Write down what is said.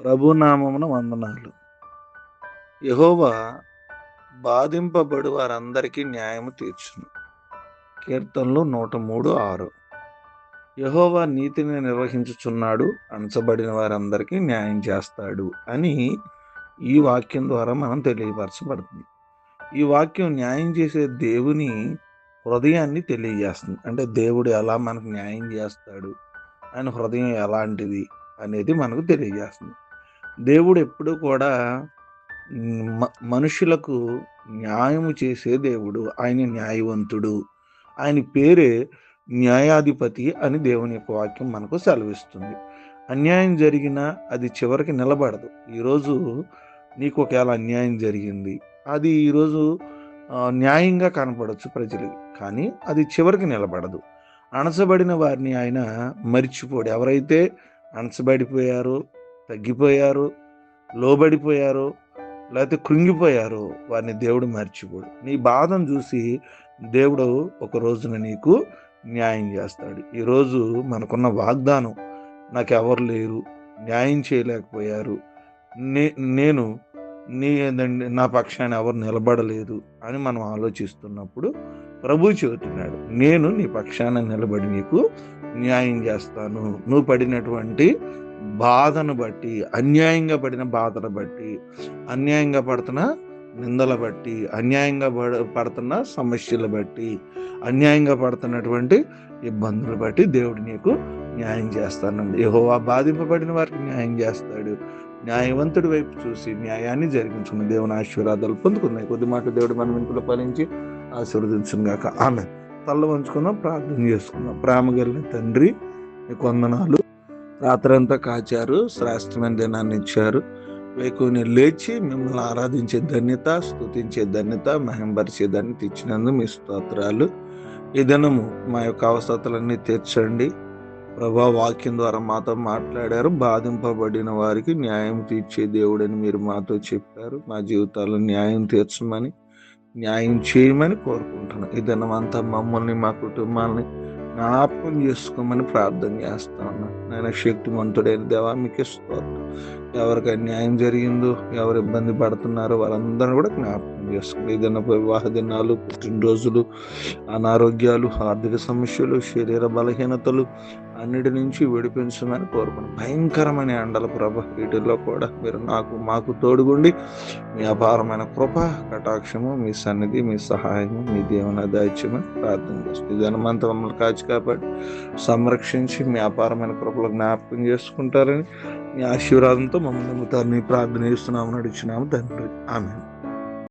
ప్రభునామమున వందనాలు. యెహోవా బాధింపబడు వారందరికీ న్యాయము తీర్చును. కీర్తనలు 103:6. యెహోవా నీతిని నిర్వహించుచున్నాడు, అణచబడిన వారందరికీ న్యాయం చేస్తాడు అని ఈ వాక్యం ద్వారా మనం తెలియపరచబడుతుంది. ఈ వాక్యం న్యాయం చేసే దేవుని హృదయాన్ని తెలియజేస్తుంది. అంటే దేవుడు ఎలా మనకు న్యాయం చేస్తాడు, ఆయన హృదయం ఎలాంటిది అనేది మనకు తెలియజేస్తుంది. దేవుడు ఎప్పుడూ కూడా మనుషులకు న్యాయము చేసే దేవుడు. ఆయన న్యాయవంతుడు. ఆయన పేరే న్యాయాధిపతి అని దేవుని యొక్క వాక్యం మనకు సెలవిస్తుంది. అన్యాయం జరిగినా అది చివరికి నిలబడదు. ఈరోజు నీకు ఒకవేళ అన్యాయం జరిగింది, అది ఈరోజు న్యాయంగా కనపడవచ్చు ప్రజలకి, కానీ అది చివరికి నిలబడదు. అణచబడిన వారిని ఆయన మరిచిపోడు. ఎవరైతే అణచబడిపోయారో, తగ్గిపోయారో, లోబడిపోయారో, లేకపోతే కృంగిపోయారో వారిని దేవుడు మర్చిపోడు. నీ బాధను చూసి దేవుడు ఒక రోజున నీకు న్యాయం చేస్తాడు. ఈరోజు మనకున్న వాగ్దానం, నాకెవరు లేరు, న్యాయం చేయలేకపోయారు, నేను నా పక్షాన్ని ఎవరు నిలబడలేదు అని మనం ఆలోచిస్తున్నప్పుడు ప్రభు చెబుతున్నాడు, నేను నీ పక్షాన నిలబడి నీకు న్యాయం చేస్తాను. నువ్వు పడినటువంటి బాధను బట్టి, అన్యాయంగా పడిన బాధను బట్టి, అన్యాయంగా పడుతున్న నిందల బట్టి, అన్యాయంగా పడుతున్న సమస్యలు బట్టి, అన్యాయంగా పడుతున్నటువంటి ఇబ్బందులు బట్టి దేవుడు నీకు న్యాయం చేస్తానండి. యెహోవా బాధింపబడిన వారికి న్యాయం చేస్తాడు. న్యాయవంతుడి వైపు చూసి న్యాయాన్ని జరిగించుకున్న దేవుని ఆశీర్వాదాలు పొందుకున్నాయి. కొద్ది మాట దేవుడు మన వెనుకలు ఫలించి ఆశీర్వదించును గాక. ఆమె తల్ల వంచుకున్నాం, ప్రార్థన చేసుకున్నాం. ప్రేమ కలిగిన తండ్రి, నీకు వందనాలు. రాత్రంతా కాచారు, శ్రేష్టమైన దినాన్ని ఇచ్చారు. వేకుని లేచి మిమ్మల్ని ఆరాధించే ధన్యత, స్తుతించే ధన్యత, మహింపరిచే ధన్యత ఇచ్చినందుకు మీ స్తోత్రాలు. ఈ దినము మా యొక్క అవసరతలన్నీ తీర్చండి ప్రభా. వాక్యం ద్వారా మాతో మాట్లాడారు. బాధింపబడిన వారికి న్యాయం తీర్చే దేవుడని మీరు మాతో చెప్పారు. మా జీవితాల్లో న్యాయం తీర్చమని, న్యాయం చేయమని కోరుకుంటున్నాను. ఈ దినమంతా మమ్మల్ని, మా కుటుంబాలని జ్ఞాపకం చేసుకోమని ప్రార్థన చేస్తా ఉన్నాను. నేను శక్తిమంతుడైన దేవా, మీకు స్తోత్రం. ఎవరికి అన్యాయం జరిగిందో, ఎవరు ఇబ్బంది పడుతున్నారో వాళ్ళందరూ కూడా జ్ఞాపకం చేసుకోండి. ఏదైనా వివాహ దినాలు, పుట్టినరోజులు, అనారోగ్యాలు, ఆర్థిక సమస్యలు, శరీర బలహీనతలు అన్నిటి నుంచి విడిపించమని కోరుకున్నాను. భయంకరమైన ఎండల ప్రభ, వీటిల్లో కూడా మీరు మాకు తోడుగుండి మీ అపారమైన కృప, కటాక్షము, మీ సన్నిధి, మీ సహాయము, మీ దేవుని దయచేయమని ప్రార్థన చేస్తుంది. జనమంతా మమ్మల్ని కాచి కాపాడి సంరక్షించి మీ అపారమైన కృపలో జ్ఞాపకం చేసుకుంటారని, మీ ఆశీర్వాదంతో మమ్మల్ని ప్రార్థన చేస్తున్నాము, నడిచినాము తండ్రి. ఆమేన్.